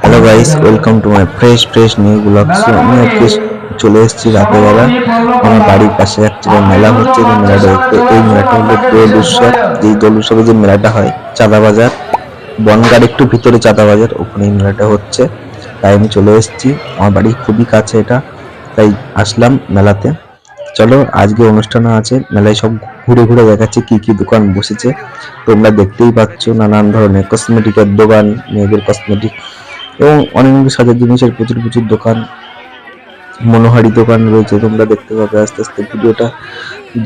Hello guys, welcome to my fresh new blog. আমি আজকে চলে এসেছি রাতের বেলা। আমার বাড়ির পাশে একটা মেলা হচ্ছে। মেলাটা দেখতে, এই মেলাটা হলো দোল উৎসব। এই দোল উৎসবে যে মেলাটা হয় চাঁদা বাজার, বনগার একটু ভিতরে চাঁদা বাজার, ওখানে এই মেলাটা হচ্ছে। তাই আমি চলে এসেছি, আমার বাড়ি খুবই কাছে এটা, তাই আসলাম মেলাতে। চলো, আজকে অনুষ্ঠান আছে মেলায়, সব ঘুরে ঘুরে দেখাচ্ছি কি কি দোকান বসেছে। তোমরা দেখতেই পাচ্ছ নানান ধরনের কসমেটিকের দোকান, মেয়েদের কসমেটিক এবং অনেক সাজার জিনিসের প্রচুর প্রচুর দোকান, মনোহারি দোকান রয়েছে। তোমরা দেখতে পাবে, আস্তে আস্তে ভিডিওটা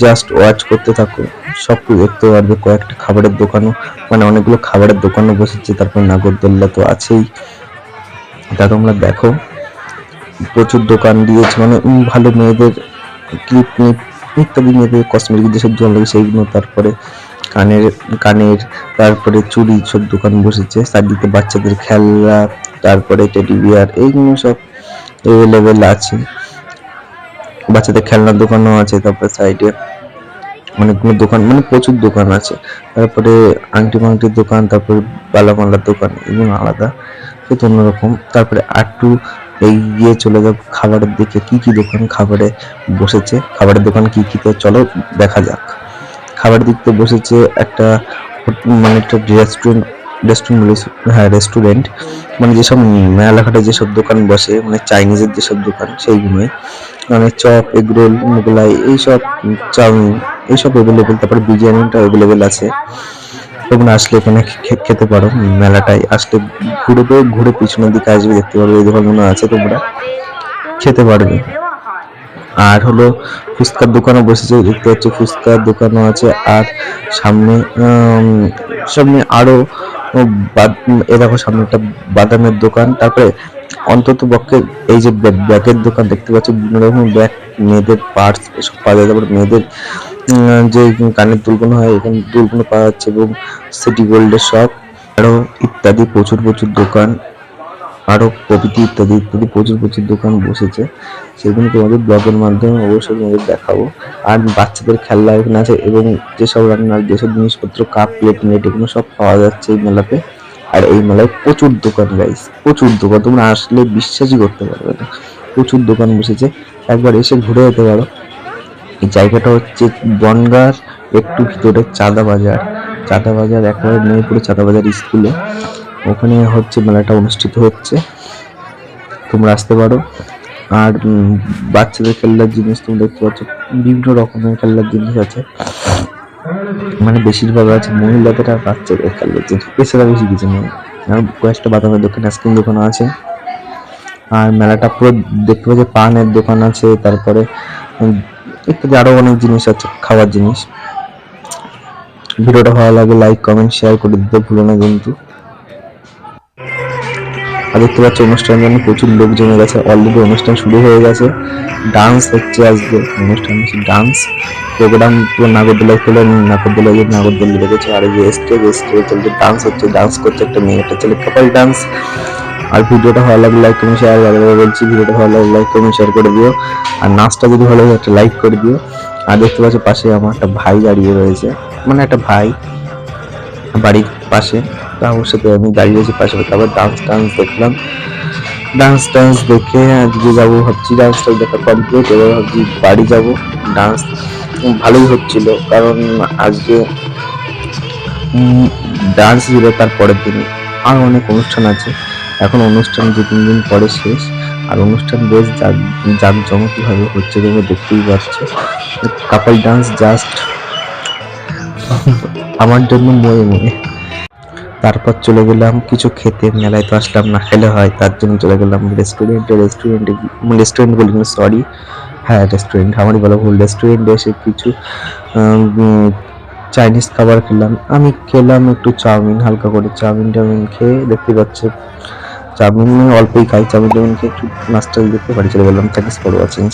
জাস্ট ওয়াচ করতে থাকো, সব দেখতে পারবে। কয়েকটা খাবারের দোকানও, মানে অনেকগুলো খাবারের দোকানও বসেছে। তারপর নাগরদোল্লা তো আছেই, তা তোমরা দেখো। প্রচুর দোকান দিয়েছে, মানে ভালো মেয়েদের ক্লিপ ক্লিপ ইত্যাদি, মেয়েদের কসমেটিক যেসব দোকান লাগে সেইগুলো। তারপরে কানের কানের তারপরে চুড়ি সব দোকান বসেছে। সাইডে বাচ্চাদের খেলনা, তারপরে টেডি বিয়ার, এইগুলো সব এভেলেবেল আছে। বাচ্চাদের খেলনার দোকানও আছে। তারপরে সাইডে অনেকগুলো দোকান, মানে প্রচুর দোকান আছে। তারপরে আংটি মাংটির দোকান, তারপরে বালামালার দোকান, এবং আলাদা সেটা অন্যরকম। তারপরে আটটু এগিয়ে চলে যাব খাবারের দিকে, কি কি দোকান খাবারে বসেছে, খাবারের দোকান কি কি, তো চলো দেখা যাক। খাবার দিকতে বসেছে একটা, মানে একটা রেস্টুরেন্ট, মানে যেসব মেলাঘাটে যেসব দোকান বসে, মানে চাইনিজের যেসব দোকান সেইগুলোই, মানে চপ, এগরোল, মোগলাই, এইসব, চাউমিন, এইসব এভেলেবেল। তারপরে বিরিয়ানিটা এভেলেবেল আছে। তোমরা আসলে এখানে খেতে পারো, মেলাটায় আসলে ঘুরে পিছনের দিকে আসবে, দেখতে পারবে এই দোকানগুলো আছে, তোমরা খেতে পারবে। আর হলো ফুচকার দোকানও বসেছে, দেখতে পাচ্ছি ফুচকার দোকানও আছে। আর সামনে সামনে আরো এ দেখো, সামনে একটা বাদামের দোকান। তারপরে অন্তত পক্ষে এই যে ব্যাগের দোকান দেখতে পাচ্ছি, বিভিন্ন রকম ব্যাগ, মেয়েদের পার্স এসব পাওয়া যায়। তারপরে মেয়েদের যে কানের দুলগুলো হয়, এখানে দুলগুলো পাওয়া যাচ্ছে, এবং সিটি গোল্ডের শপ, আরো ইত্যাদি প্রচুর প্রচুর দোকান, আরো প্রভৃতি ইত্যাদি ইত্যাদি প্রচুর প্রচুর দোকান বসেছে। সেগুলো তোমাদের ব্লগের মাধ্যমে অবশ্যই তোমাদের দেখাবো। আর বাচ্চাদের খেলনা এখানে আছে, এবং যেসব রান্নার যেসব জিনিসপত্র, কাপ প্লেট নেট, এগুলো সব পাওয়া যাচ্ছে এই মেলাতে। আর এই মেলায় প্রচুর দোকান গাইস, প্রচুর দোকান, তোমরা আসলে বিশ্বাসই করতে পারবে না, প্রচুর দোকান বসেছে। একবার এসে ঘুরে যেতে পারো। এই জায়গাটা হচ্ছে বনগাঁর একটু ভিতরে চাঁদা বাজার একেবারে মেহেরপুরে চাঁদা বাজার স্কুলে, ওখানে হচ্ছে মেলাটা অনুষ্ঠিত হচ্ছে। তোমরা আসতে পারো। আর বাচ্চাদের খেলনার জিনিস তুমি দেখতে পাচ্ছ, বিভিন্ন রকমের খেলনার জিনিস আছে, মানে বেশিরভাগ আছে মহিলাদের আর বাচ্চাদের খেলনার জিনিস, এছাড়া বেশি কিছু নেই। আর কয়েকটা বাদামের দোকান, আইসক্রিম দোকান আছে। আর মেলাটা পুরো দেখতে পাচ্ছি, পানের দোকান আছে, তারপরে ইত্যাদি আরো অনেক জিনিস আছে, খাওয়ার জিনিস। ভিডিওটা ভালো লাগে লাইক কমেন্ট শেয়ার করে দিতে ভুলো না কিন্তু। আর দেখতে পাচ্ছ অনুষ্ঠানের জন্য প্রচুর লোক জমে গেছে, অলরেডি অনুষ্ঠান শুরু হয়ে গেছে। ডান্স হচ্ছে আজকে, অনুষ্ঠান হচ্ছে ডান্স প্রোগ্রাম। পুরো নাগরদোলায় চলে, নাগরদোলা লেগেছে। আর এই যে স্টেজ চলছে, ডান্স হচ্ছে, ডান্স করছে একটা মেয়ে একটা ছেলে, কাপল ডান্স। আর ভিডিওটা ভালো লাগলে লাইক কমেন্ট শেয়ার, বলছি ভিডিওটা ভালো লাগলে লাইক কমেন্ট শেয়ার করে দিও। আর নাচটা যদি ভালো লাগে একটা লাইক করে দিও। আর দেখতে পাচ্ছ পাশে আমার একটা ভাই দাঁড়িয়ে রয়েছে, মানে একটা ভাই বাড়ির পাশে, তার সাথে আমি দাঁড়িয়ে আছি পাশে। তারপর ডান্স দেখলাম, ডান্স দেখে আজকে যাবো ভাবছি। ডান্সটা দেখা কমপ্লিট, এবার ভাবছি বাড়ি যাবো। ডান্স ভালোই হচ্ছিল, কারণ আজকে ডান্স ছিল, তার পরের দিন আরো অনেক অনুষ্ঠান আছে। এখন অনুষ্ঠান 2-3 দিন পরে শেষ। আর অনুষ্ঠান বেশ জাঁকজমকই ভাবে হচ্ছে, তোমরা দেখতেই পাচ্ছ। কাপল ডান্স জাস্ট আমার জন্য ময়ে। তারপর চলে গেলাম কিছু খেতে, মেলায় তো আসলাম না খেলে হয়, তার জন্য চলে গেলাম রেস্টুরেন্ট বলি না, সরি, হ্যাঁ রেস্টুরেন্ট, আমারই বলা ভুল। রেস্টুরেন্টে এসে কিছু চাইনিজ খাবার খেলাম। আমি খেলাম একটু চাউমিন, হালকা করে চাউমিন খেয়ে, দেখতে পাচ্ছ চাউমিন অল্পই খাই, চাউমিন খেয়ে একটু নাস্তা দেখতে বাড়ি চলে গেলাম। Thanks for watching.